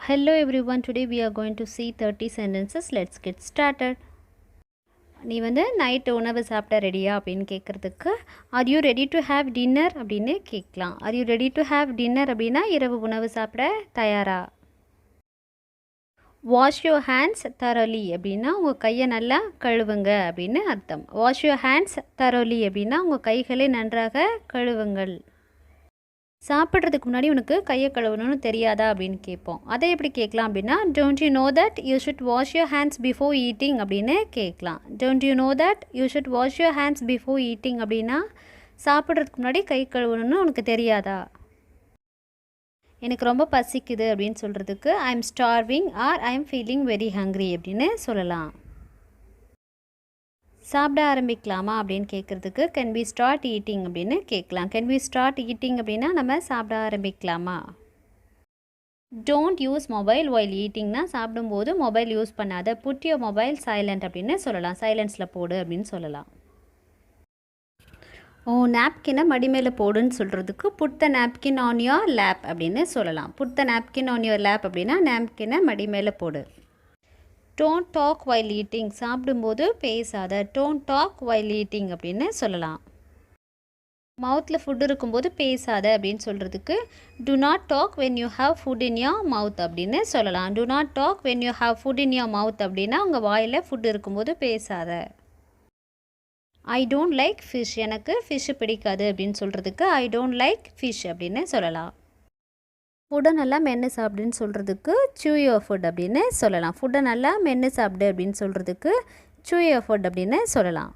Hello everyone, today we are going to see 30 sentences. Let's get started. நீ night உணவு சாப்பிட ரெடியா அப்படின்னு கேட்குறதுக்கு are you ready to have dinner அப்படின்னு கேட்கலாம். Are you ready to have dinner அப்படின்னா இரவு உணவு சாப்பிட தயாரா. வாஷ் யுவர் ஹேண்ட்ஸ் தரோலி அப்படின்னா உங்கள் கையை நல்லா கழுவுங்க அப்படின்னு அர்த்தம். வாஷ் யுவர் ஹேண்ட்ஸ் தரோலி அப்படின்னா உங்கள் கைகளை நன்றாக கழுவுங்கள். சாப்பிட்றதுக்கு முன்னாடி உனக்கு கையை கழுவணும்னு தெரியாதா அப்படின்னு கேட்போம். அதை எப்படி கேட்கலாம் அப்படின்னா don't you know that you should wash your hands before eating அப்படின்னு கேட்கலாம். Don't you know that you should wash your hands before eating அப்படின்னா சாப்பிட்றதுக்கு முன்னாடி கை கழுவணும்னு உனக்கு தெரியாதா. எனக்கு ரொம்ப பசிக்குது அப்படின்னு சொல்கிறதுக்கு I am starving or I am feeling very hungry அப்படின்னு சொல்லலாம். சாப்பிட ஆரம்பிக்கலாமா அப்படின்னு கேட்குறதுக்கு கேன் வி ஸ்டார்ட் ஈட்டிங் அப்படின்னு கேட்கலாம். கேன் வி ஸ்டார்ட் ஈட்டிங் அப்படின்னா நம்ம சாப்பிட ஆரம்பிக்கலாமா. டோன்ட் யூஸ் மொபைல் ஒயில் ஈட்டிங்னா சாப்பிடும்போது மொபைல் யூஸ் பண்ணாத. புட் யுவர் மொபைல் சைலண்ட் அப்படின்னு சொல்லலாம். சைலன்ஸில் போடு அப்படின்னு சொல்லலாம். நாப்கினை மடி மேலே போடுன்னு சொல்கிறதுக்கு put the napkin on your lap அப்படின்னு சொல்லலாம். Put the napkin on your lap அப்படின்னா நாப்கினை மடி மேலே போடு. டோன்ட் டாக் வைல் ஈட்டிங் சாப்பிடும்போது பேசாத. டோன்ட் டாக் வைல் ஈட்டிங் அப்படின்னு சொல்லலாம். மவுத்தில் ஃபுட் இருக்கும்போது பேசாத அப்படின்னு சொல்கிறதுக்கு do not talk when you have food in your mouth அப்படின்னு சொல்லலாம். Do not talk when you have food in your mouth அப்படின்னா உங்கள் வாயில் ஃபுட் இருக்கும்போது பேசாத. ஐ டோன்ட் லைக் ஃபிஷ் எனக்கு ஃபிஷ்ஷு பிடிக்காது அப்படின்னு சொல்கிறதுக்கு ஐ டோன்ட் லைக் ஃபிஷ் அப்படின்னு சொல்லலாம். ஃபுட்டை நல்லா மென்று சாப்பிடுன்னு சொல்கிறதுக்கு சூ யுவர் ஃபுட் அப்படின்னு சொல்லலாம். ஃபுட்டை நல்லா மென்று சாப்பிடு அப்படின்னு சொல்கிறதுக்கு சூ யுவர் ஃபுட் அப்படின்னு சொல்லலாம்.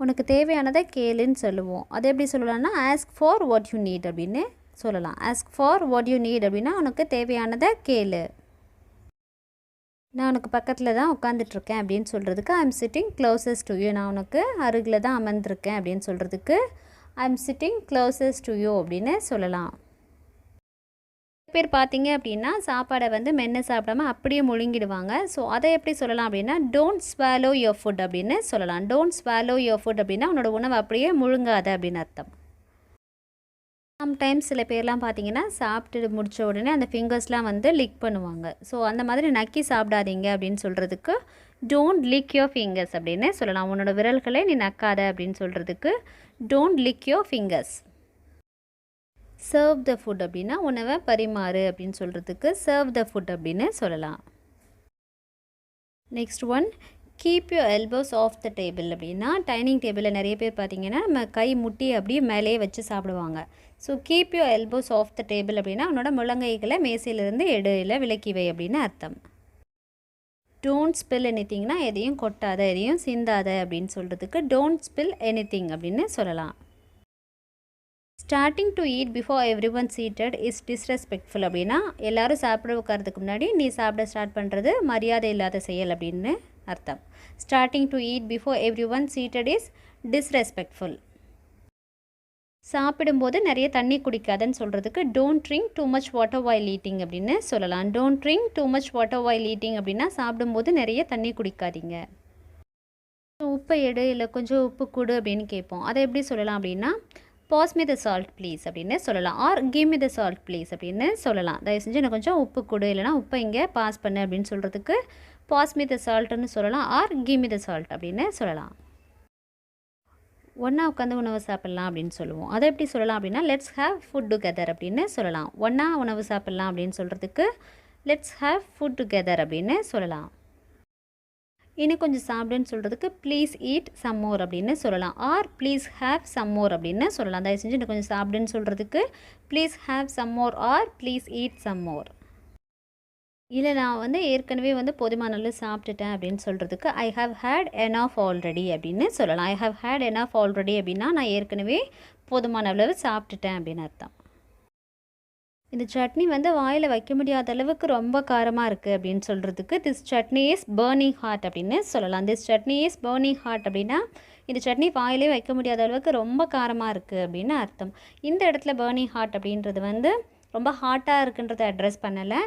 உனக்கு தேவையானதை கேளுன்னு சொல்லுவோம். அதை எப்படி சொல்லலாம்னா ask for what you need அப்படின்னு சொல்லலாம். Ask for what you need அப்படின்னா உனக்கு தேவையானதை கேளு. நான் உனக்கு பக்கத்தில் தான் உட்காந்துட்ருக்கேன் அப்படின்னு சொல்கிறதுக்கு I M sitting closest to you. நான் உனக்கு அருகில் தான் அமர்ந்திருக்கேன் அப்படின்னு சொல்கிறதுக்கு I M sitting closest to you அப்படின்னு சொல்லலாம். பேர் பார்த்தீங்க அப்படின்னா சாப்பாடை மென்று சாப்பிடாம அப்படியே முழுங்கிடுவாங்க. ஸோ அதை எப்படி சொல்லலாம் அப்படின்னா டோன்ட் ஸ்வாலோ யுவர் ஃபுட் அப்படின்னு சொல்லலாம். டோன்ட் ஸ்வாலோ யுவர் ஃபுட் அப்படின்னா உன்னோட உணவை அப்படியே முழுங்காத அப்படின்னு அர்த்தம். சம்டைம்ஸ் சில பேர்லாம் பார்த்தீங்கன்னா சாப்பிட்டு முடித்த உடனே அந்த ஃபிங்கர்ஸ்லாம் லிக் பண்ணுவாங்க. ஸோ அந்த மாதிரி நக்கி சாப்பிடாதீங்க அப்படின்னு சொல்கிறதுக்கு டோன்ட் லிக் யோர் ஃபிங்கர்ஸ் அப்படின்னு சொல்லலாம். உன்னோட விரல்களை நீ நக்காத அப்படின்னு சொல்கிறதுக்கு don't lick your fingers. Serve the food அப்படின்னா உணவை பரிமாறு அப்படின்னு சொல்கிறதுக்கு சர்வ் த ஃபுட் அப்படின்னு சொல்லலாம். Next one keep your elbows off the table அப்படின்னா டைனிங் டேபிளில் நிறைய பேர் பார்த்திங்கன்னா நம்ம கை முட்டி அப்படியே மேலேயே வச்சு சாப்பிடுவாங்க. So keep your elbows off the table அப்படின்னா உன்னோட முழங்கைகளை மேசையிலேருந்து எடுல விலக்கி வை அப்படின்னு அர்த்தம். டோன்ட் ஸ்பில் எனிதிங்னா எதையும் கொட்டாத எதையும் சிந்தாத அப்படின்னு சொல்கிறதுக்கு டோன்ட் ஸ்பில் எனிதிங் அப்படின்னு சொல்லலாம். Starting to eat before every one seated is disrespectful அப்படின்னா எல்லோரும் சாப்பிட உட்காரதுக்கு முன்னாடி நீ சாப்பிட ஸ்டார்ட் பண்ணுறது மரியாதை இல்லாத செயல் அப்படின்னு அர்த்தம். Starting to eat before every one seated is disrespectful. சாப்பிடும்போது நிறைய தண்ணி குடிக்காதுன்னு சொல்கிறதுக்கு don't drink too much water while eating அப்படின்னு சொல்லலாம். Don't drink too much water while eating அப்படின்னா சாப்பிடும்போது நிறைய தண்ணி குடிக்காதீங்க. உப்பை எடு இல்லை கொஞ்சம் உப்பு கொடு அப்படின்னு கேட்போம். அதை எப்படி சொல்லலாம் அப்படின்னா pass me the salt please அப்படின்னு சொல்லலாம். Or give me the salt please அப்படின்னு சொல்லலாம். தயவு செஞ்சு எனக்கு கொஞ்சம் உப்பு கொடு இல்லைனா உப்பை இங்கே பாஸ் பண்ணு அப்படின்னு சொல்கிறதுக்கு பாஸ் மீ த சால்ட்டுன்னு சொல்லலாம். Or give me the salt அப்படின்னு சொல்லலாம். ஒன்றா உட்காந்து உணவு சாப்பிட்லாம் அப்படின்னு சொல்லுவோம். அதை எப்படி சொல்லலாம் அப்படின்னா லெட்ஸ் ஹேவ் ஃபுட் டுகெதர் அப்படின்னு சொல்லலாம். ஒன்றா உணவு சாப்பிட்லாம் அப்படின்னு சொல்கிறதுக்கு லெட்ஸ் ஹேவ் ஃபுட் டுகெதர் அப்படின்னு சொல்லலாம். இன்னும் கொஞ்சம் சாப்பிடுன்னு சொல்கிறதுக்கு ப்ளீஸ் ஈட் சம் மோர் அப்படின்னு சொல்லலாம். Or please have some more அப்படின்னு சொல்லலாம். தயவு செஞ்சு இன்னும் கொஞ்சம் சாப்பிடுன்னு சொல்கிறதுக்கு please have some more or please eat some more. இல்லை நான் ஏற்கனவே போதுமான அளவு சாப்பிட்டுட்டேன் அப்படின்னு சொல்கிறதுக்கு I have had enough already அப்படின்னு சொல்லலாம். I have had enough already அப்படின்னா நான் ஏற்கனவே போதுமான அளவு சாப்பிட்டுட்டேன் அப்படின்னு அர்த்தம். இந்த சட்னி வாயில் வைக்க முடியாத அளவுக்கு ரொம்ப காரமாக இருக்குது அப்படின்னு சொல்கிறதுக்கு this chutney is burning hot அப்படின்னு சொல்லலாம். This chutney is burning hot அப்படின்னா இந்த சட்னி வாயிலே வைக்க முடியாத அளவுக்கு ரொம்ப காரமாக இருக்குது அப்படின்னு அர்த்தம். இந்த இடத்துல பர்னிங் ஹாட் அப்படின்றது ரொம்ப ஹாட்டாக இருக்குன்றதை அட்ரெஸ் பண்ணலை,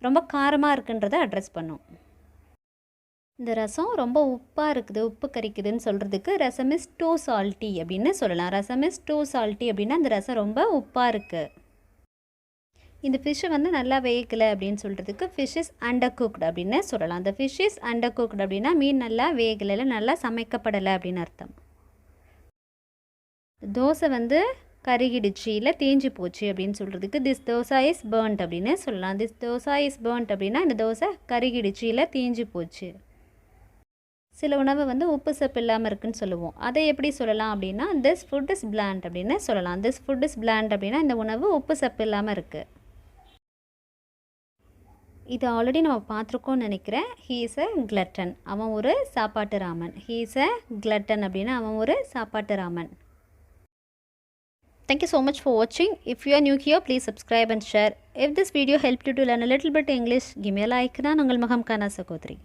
ரொம்ப காரமாக இருக்குன்றதை அட்ரெஸ் பண்ணும். இந்த ரசம் ரொம்ப உப்பாக இருக்குது, உப்பு கரிக்குதுன்னு சொல்கிறதுக்கு ரசம் இஸ் டூ சால்ட்டி அப்படின்னு சொல்லலாம். ரசம் இஸ் டூ சால்ட்டி அப்படின்னா இந்த ரசம் ரொம்ப உப்பாக இருக்குது. இந்த ஃபிஷ்ஷை வந்து நல்லா வேகலை அப்படின்னு சொல்கிறதுக்கு ஃபிஷ் இஸ் அண்டர்குக்டு அப்படின்னு சொல்லலாம். அந்த ஃபிஷ் இஸ் அண்டர்குக்டு அப்படின்னா மீன் நல்லா வேகலை, இல்லை நல்லா சமைக்கப்படலை அப்படின்னு அர்த்தம். தோசை வந்து கருகிடுச்சு, இல்லை தேஞ்சு போச்சு அப்படின்னு சொல்கிறதுக்கு திஸ் தோசா இஸ் பேர்ன்ட் அப்படின்னு சொல்லலாம். திஸ் தோசா இஸ் பேர்ன்ட் அப்படின்னா இந்த தோசை கருகிடுச்சு, இல்லை தேஞ்சு போச்சு. சில உணவு வந்து உப்பு சப்பு இல்லாமல் இருக்குன்னு சொல்லுவோம். அதை எப்படி சொல்லலாம் அப்படின்னா திஸ் ஃபுட் இஸ் பிளாண்ட் அப்படின்னு சொல்லலாம். திஸ் ஃபுட் இஸ் பிளாண்ட் அப்படின்னா இந்த உணவு உப்பு சப்பு இல்லாமல் இருக்குது. இது ஆல்ரெடி நம்ம பார்த்துருக்கோம்னு நினைக்கிறேன். ஹீ இஸ் அ கிளட்டன், அவன் ஒரு சாப்பாட்டு ராமன். ஹீ இஸ் அ கிளட்டன் அப்படின்னா அவன் ஒரு சாப்பாட்டு Raman. Thank you so much for watching. If you are new here, please subscribe and share. If this video helped you to learn a little bit English, give me a like. நான் உங்கள் மகம் கானா சகோதரி.